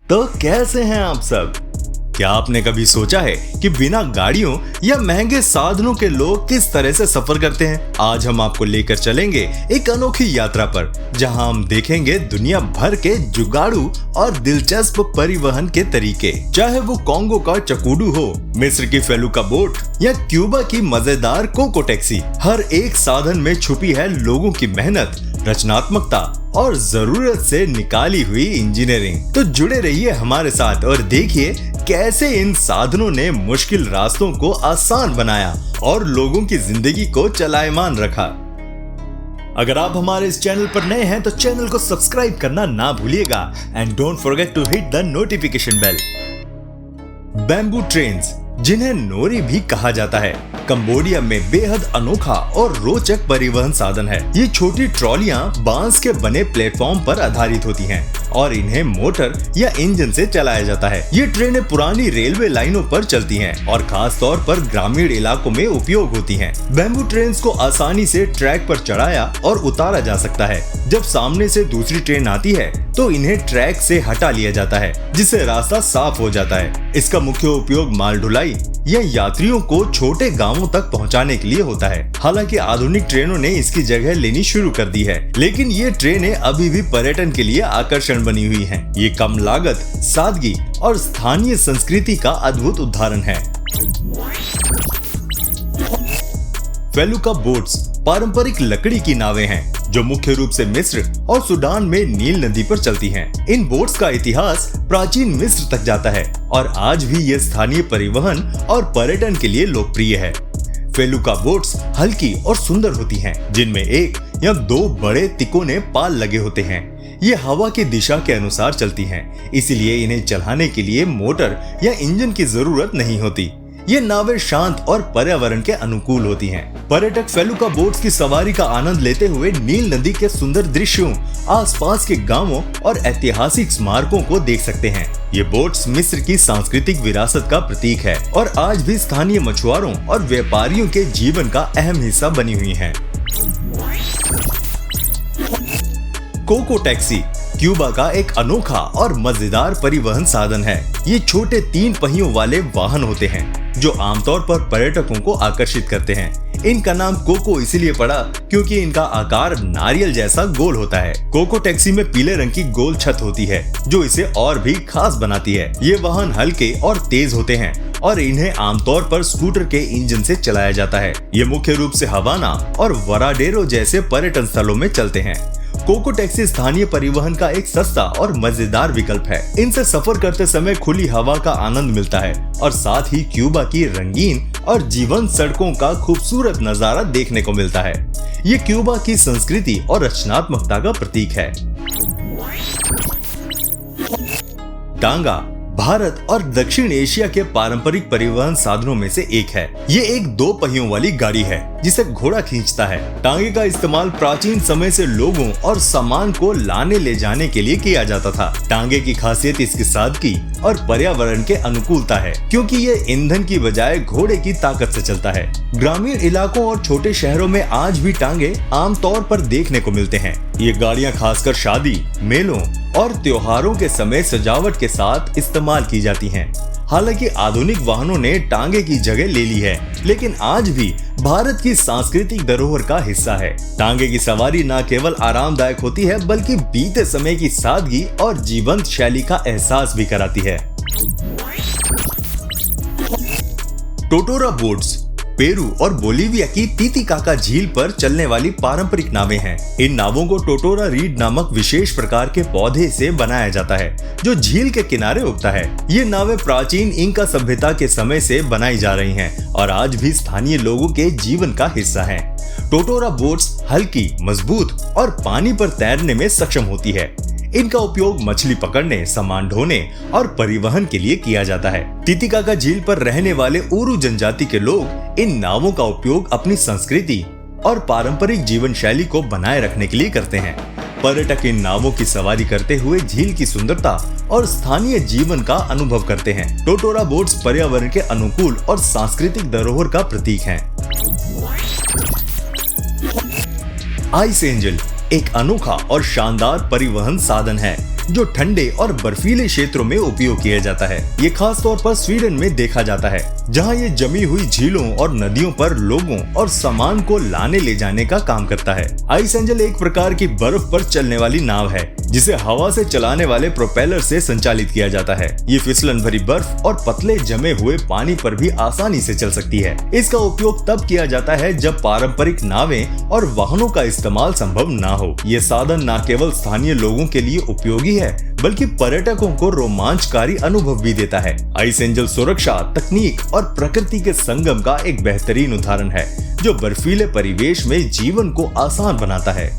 तो कैसे हैं आप सब? क्या आपने कभी सोचा है कि बिना गाड़ियों या महंगे साधनों के लोग किस तरह से सफर करते हैं? आज हम आपको लेकर चलेंगे एक अनोखी यात्रा पर, जहां हम देखेंगे दुनिया भर के जुगाड़ू और दिलचस्प परिवहन के तरीके। चाहे वो कॉन्गो का चकुडू हो, मिस्र की फेलुका बोट या क्यूबा की मजेदार कोको टैक्सी, हर एक साधन में छुपी है लोगों की मेहनत, रचनात्मकता और जरूरत से निकाली हुई इंजीनियरिंग। तो जुड़े रहिए हमारे साथ और देखिए कैसे इन साधनों ने मुश्किल रास्तों को आसान बनाया और लोगों की जिंदगी को चलायमान रखा। अगर आप हमारे इस चैनल पर नए हैं तो चैनल को सब्सक्राइब करना ना भूलिएगा and don't forget to hit the notification bell. Bamboo trains, जिन्हें नोरी भी कहा जाता है, कंबोडिया में बेहद अनोखा और रोचक परिवहन साधन है। ये छोटी ट्रॉलियां बांस के बने प्लेटफॉर्म पर आधारित होती हैं और इन्हें मोटर या इंजन से चलाया जाता है। ये ट्रेनें पुरानी रेलवे लाइनों पर चलती हैं और खास तौर पर ग्रामीण इलाकों में उपयोग होती हैं। बैम्बू ट्रेन्स को आसानी से ट्रैक पर चढ़ाया और उतारा जा सकता है। जब सामने से दूसरी ट्रेन आती है तो इन्हें ट्रैक से हटा लिया जाता है, जिससे रास्ता साफ हो जाता है। इसका मुख्य उपयोग माल ढुलाई या यात्रियों को छोटे गांवों तक पहुंचाने के लिए होता है। हालांकि आधुनिक ट्रेनों ने इसकी जगह लेनी शुरू कर दी है, लेकिन ये ट्रेनें अभी भी पर्यटन के लिए आकर्षण बनी हुई हैं। ये कम लागत, सादगी और स्थानीय संस्कृति का अद्भुत उदाहरण है। फेलुका बोट्स पारंपरिक लकड़ी की नावें हैं जो मुख्य रूप से मिस्र और सूडान में नील नदी पर चलती हैं। इन बोट्स का इतिहास प्राचीन मिस्र तक जाता है और आज भी ये स्थानीय परिवहन और पर्यटन के लिए लोकप्रिय है। फेलुका बोट्स हल्की और सुंदर होती हैं, जिनमें एक या दो बड़े तिकोने पाल लगे होते हैं। ये हवा की दिशा के अनुसार चलती हैं, इसलिए इन्हें चलाने के लिए मोटर या इंजन की जरूरत नहीं होती। ये नावें शांत और पर्यावरण के अनुकूल होती हैं। पर्यटक फेलुका बोट्स की सवारी का आनंद लेते हुए नील नदी के सुंदर दृश्यों, आसपास के गांवों और ऐतिहासिक स्मारकों को देख सकते हैं। ये बोट्स मिस्र की सांस्कृतिक विरासत का प्रतीक है और आज भी स्थानीय मछुआरों और व्यापारियों के जीवन का अहम हिस्सा बनी हुई हैं। कोको टैक्सी क्यूबा का एक अनोखा और मजेदार परिवहन साधन है। ये छोटे 3 पहियों वाले वाहन होते हैं जो आमतौर पर पर्यटकों को आकर्षित करते हैं। इनका नाम कोको इसलिए पड़ा क्योंकि इनका आकार नारियल जैसा गोल होता है। कोको टैक्सी में पीले रंग की गोल छत होती है जो इसे और भी खास बनाती है। ये वाहन हल्के और तेज होते हैं और इन्हें आमतौर पर स्कूटर के इंजन से चलाया जाता है। ये मुख्य रूप से हवाना और वराडेरो जैसे पर्यटन स्थलों में चलते हैं। कोको टैक्सी स्थानीय परिवहन का एक सस्ता और मजेदार विकल्प है। इनसे सफर करते समय खुली हवा का आनंद मिलता है और साथ ही क्यूबा की रंगीन और जीवंत सड़कों का खूबसूरत नजारा देखने को मिलता है। ये क्यूबा की संस्कृति और रचनात्मकता का प्रतीक है। टांगा भारत और दक्षिण एशिया के पारंपरिक परिवहन साधनों में से एक है। ये एक 2 पहियों वाली गाड़ी है जिसे घोड़ा खींचता है। टांगे का इस्तेमाल प्राचीन समय से लोगों और सामान को लाने ले जाने के लिए किया जाता था। टांगे की खासियत इसकी सादगी और पर्यावरण के अनुकूलता है, क्योंकि ये ईंधन की बजाय घोड़े की ताकत से चलता है। ग्रामीण इलाकों और छोटे शहरों में आज भी टांगे आमतौर पर देखने को मिलते हैं। ये गाड़ियां खासकर शादी, मेलों और त्योहारों के समय सजावट के साथ इस्तेमाल की जाती हैं। हालांकि आधुनिक वाहनों ने टांगे की जगह ले ली है, लेकिन आज भी भारत की सांस्कृतिक धरोहर का हिस्सा है। टांगे की सवारी न केवल आरामदायक होती है बल्कि बीते समय की सादगी और जीवंत शैली का एहसास भी कराती है। टोटोरा बोट्स पेरू और बोलीविया की टीटीकाका झील पर चलने वाली पारंपरिक नावें हैं। इन नावों को टोटोरा रीड नामक विशेष प्रकार के पौधे से बनाया जाता है जो झील के किनारे उगता है। ये नावें प्राचीन इंका सभ्यता के समय से बनाई जा रही हैं और आज भी स्थानीय लोगों के जीवन का हिस्सा हैं। टोटोरा बोट्स हल्की, मजबूत और पानी पर तैरने में सक्षम होती है। इनका उपयोग मछली पकड़ने, सामान ढोने और परिवहन के लिए किया जाता है। टीटीकाका झील पर रहने वाले ऊरू जनजाति के लोग इन नावों का उपयोग अपनी संस्कृति और पारंपरिक जीवन शैली को बनाए रखने के लिए करते हैं। पर्यटक इन नावों की सवारी करते हुए झील की सुंदरता और स्थानीय जीवन का अनुभव करते हैं। टोटोरा बोट्स पर्यावरण के अनुकूल और सांस्कृतिक धरोहर का प्रतीक हैं। आइस एंजल एक अनोखा और शानदार परिवहन साधन है। जो ठंडे और बर्फीले क्षेत्रों में उपयोग किया जाता है। ये खास तौर पर स्वीडन में देखा जाता है, जहाँ ये जमी हुई झीलों और नदियों पर लोगों और सामान को लाने ले जाने का काम करता है। आइस एंजल एक प्रकार की बर्फ पर चलने वाली नाव है, जिसे हवा से चलाने वाले प्रोपेलर से संचालित किया जाता है। ये फिसलन भरी बर्फ और पतले जमे हुए पानी पर भी आसानी से चल सकती है। इसका उपयोग तब किया जाता है जब पारंपरिक नावें और वाहनों का इस्तेमाल संभव ना हो। ये साधन न केवल स्थानीय लोगों के लिए उपयोगी है, बल्कि पर्यटकों को रोमांचकारी अनुभव भी देता है। आइस एंजल सुरक्षा, तकनीक और प्रकृति के संगम का एक बेहतरीन उदाहरण है, जो बर्फीले परिवेश में जीवन को आसान बनाता है।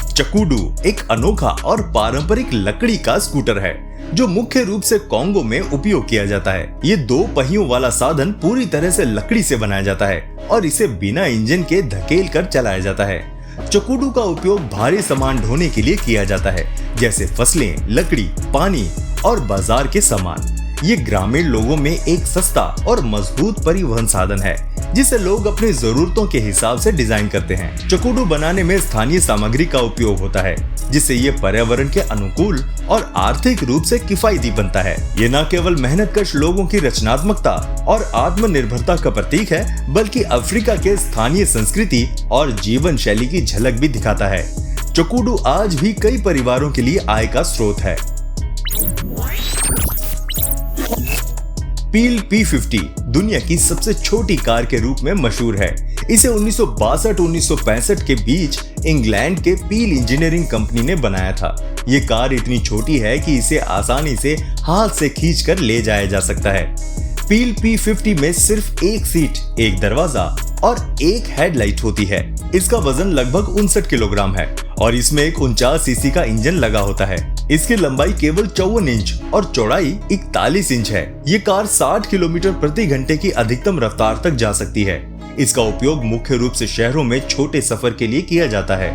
चकुडू एक अनोखा और पारंपरिक लकड़ी का स्कूटर है, जो मुख्य रूप से कोंगो में उपयोग किया जाता है। ये 2 पहियों वाला साधन पूरी तरह से लकड़ी से बनाया जाता है और इसे बिना इंजन के धकेल कर चलाया जाता है। चकुडू का उपयोग भारी सामान ढोने के लिए किया जाता है, जैसे फसलें, लकड़ी, पानी और बाजार के सामान। ये ग्रामीण लोगों में एक सस्ता और मजबूत परिवहन साधन है, जिसे लोग अपनी जरूरतों के हिसाब से डिजाइन करते हैं। चकुडू बनाने में स्थानीय सामग्री का उपयोग होता है, जिससे ये पर्यावरण के अनुकूल और आर्थिक रूप से किफायती बनता है। ये न केवल मेहनतकश लोगों की रचनात्मकता और आत्मनिर्भरता का प्रतीक है, बल्कि अफ्रीका के स्थानीय संस्कृति और जीवन शैली की झलक भी दिखाता है। चकुडू आज भी कई परिवारों के लिए आय का स्रोत है। पील P50 दुनिया की सबसे छोटी कार के रूप में मशहूर है। इसे 1962-1965 के बीच इंग्लैंड के पील इंजीनियरिंग कंपनी ने बनाया था। ये कार इतनी छोटी है कि इसे आसानी से हाथ से खींचकर ले जाया जा सकता है। पील P50 में सिर्फ एक सीट, एक दरवाजा और एक हेडलाइट होती है। इसका वजन लगभग 59 किलोग्राम है और इसमें एक 49 सीसी का इंजन लगा होता है। इसकी लंबाई केवल 54 इंच और चौड़ाई 41 इंच है। ये कार 60 किलोमीटर प्रति घंटे की अधिकतम रफ्तार तक जा सकती है। इसका उपयोग मुख्य रूप से शहरों में छोटे सफर के लिए किया जाता है।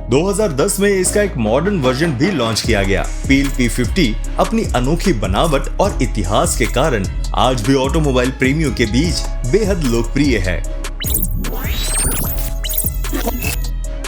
2010 में इसका एक मॉडर्न वर्जन भी लॉन्च किया गया। पील P50 अपनी अनोखी बनावट और इतिहास के कारण आज भी ऑटोमोबाइल प्रेमियों के बीच बेहद लोकप्रिय है।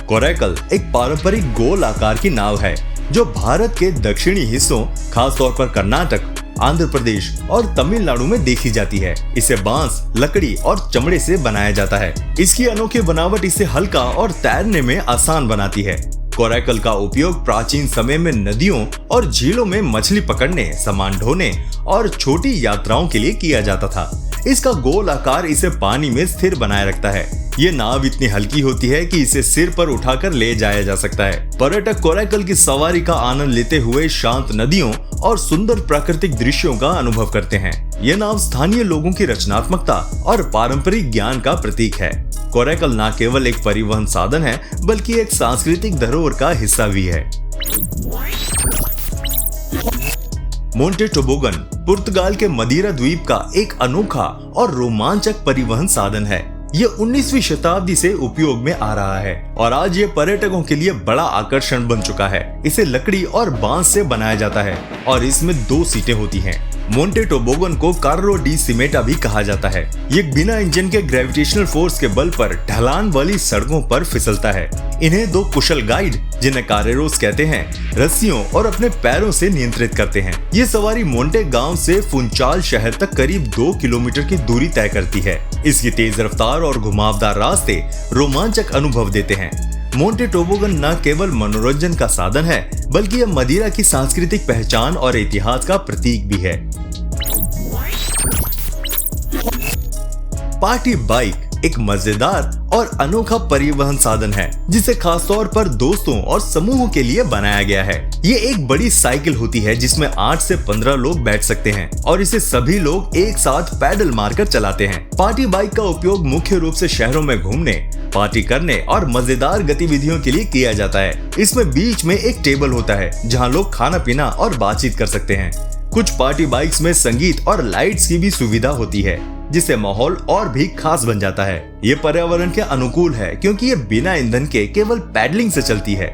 कोरैकल एक पारंपरिक गोल आकार की नाव है, जो भारत के दक्षिणी हिस्सों, खासतौर पर कर्नाटक, आंध्र प्रदेश और तमिलनाडु में देखी जाती है। इसे बांस, लकड़ी और चमड़े से बनाया जाता है। इसकी अनोखी बनावट इसे हल्का और तैरने में आसान बनाती है। कोरैकल का उपयोग प्राचीन समय में नदियों और झीलों में मछली पकड़ने, सामान ढोने और छोटी यात्राओं के लिए किया जाता था। इसका गोल आकार इसे पानी में स्थिर बनाए रखता है। ये नाव इतनी हल्की होती है कि इसे सिर पर उठाकर ले जाया जा सकता है। पर्यटक कोरैकल की सवारी का आनंद लेते हुए शांत नदियों और सुंदर प्राकृतिक दृश्यों का अनुभव करते हैं। ये नाव स्थानीय लोगों की रचनात्मकता और पारंपरिक ज्ञान का प्रतीक है। कोरैकल न केवल एक परिवहन साधन है, बल्कि एक सांस्कृतिक धरोहर का हिस्सा भी है। मोंटे टोबोगन पुर्तगाल के मदीरा द्वीप का एक अनोखा और रोमांचक परिवहन साधन है। ये 19वीं शताब्दी से उपयोग में आ रहा है और आज ये पर्यटकों के लिए बड़ा आकर्षण बन चुका है। इसे लकड़ी और बांस से बनाया जाता है और इसमें 2 सीटें होती हैं। मोंटे टोबोगन को कार्रो डी सिमेटा भी कहा जाता है। ये बिना इंजन के ग्रेविटेशनल फोर्स के बल पर ढलान वाली सड़कों पर फिसलता है। इन्हें 2 कुशल गाइड, जिन्हें कारेरोस कहते हैं, रस्सियों और अपने पैरों से नियंत्रित करते हैं। ये सवारी मोंटे गांव से फुंचाल शहर तक करीब 2 किलोमीटर की दूरी तय करती है। इसकी तेज रफ्तार और घुमावदार रास्ते रोमांचक अनुभव देते हैं। मोंटे टोबोगन न केवल मनोरंजन का साधन है, बल्कि यह मदिरा की सांस्कृतिक पहचान और इतिहास का प्रतीक भी है। पार्टी बाइक एक मजेदार और अनोखा परिवहन साधन है, जिसे खासतौर पर दोस्तों और समूहों के लिए बनाया गया है। ये एक बड़ी साइकिल होती है जिसमें 8 से 15 लोग बैठ सकते हैं और इसे सभी लोग एक साथ पैडल मारकर चलाते हैं। पार्टी बाइक का उपयोग मुख्य रूप से शहरों में घूमने, पार्टी करने और मजेदार गतिविधियों के लिए किया जाता है। इसमें बीच में एक टेबल होता है जहाँ लोग खाना पीना और बातचीत कर सकते हैं। कुछ पार्टी बाइक्स में संगीत और लाइट्स की भी सुविधा होती है, जिससे माहौल और भी खास बन जाता है। ये पर्यावरण के अनुकूल है क्योंकि ये बिना ईंधन के केवल पैडलिंग से चलती है।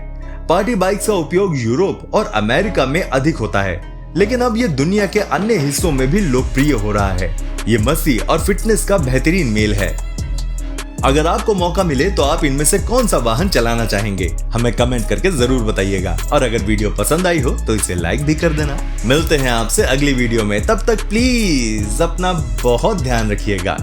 पार्टी बाइक्स का उपयोग यूरोप और अमेरिका में अधिक होता है, लेकिन अब ये दुनिया के अन्य हिस्सों में भी लोकप्रिय हो रहा है। ये मस्ती और फिटनेस का बेहतरीन मेल है। अगर आपको मौका मिले तो आप इनमें से कौन सा वाहन चलाना चाहेंगे, हमें कमेंट करके जरूर बताइएगा। और अगर वीडियो पसंद आई हो तो इसे लाइक भी कर देना। मिलते हैं आपसे अगली वीडियो में, तब तक प्लीज अपना बहुत ध्यान रखिएगा।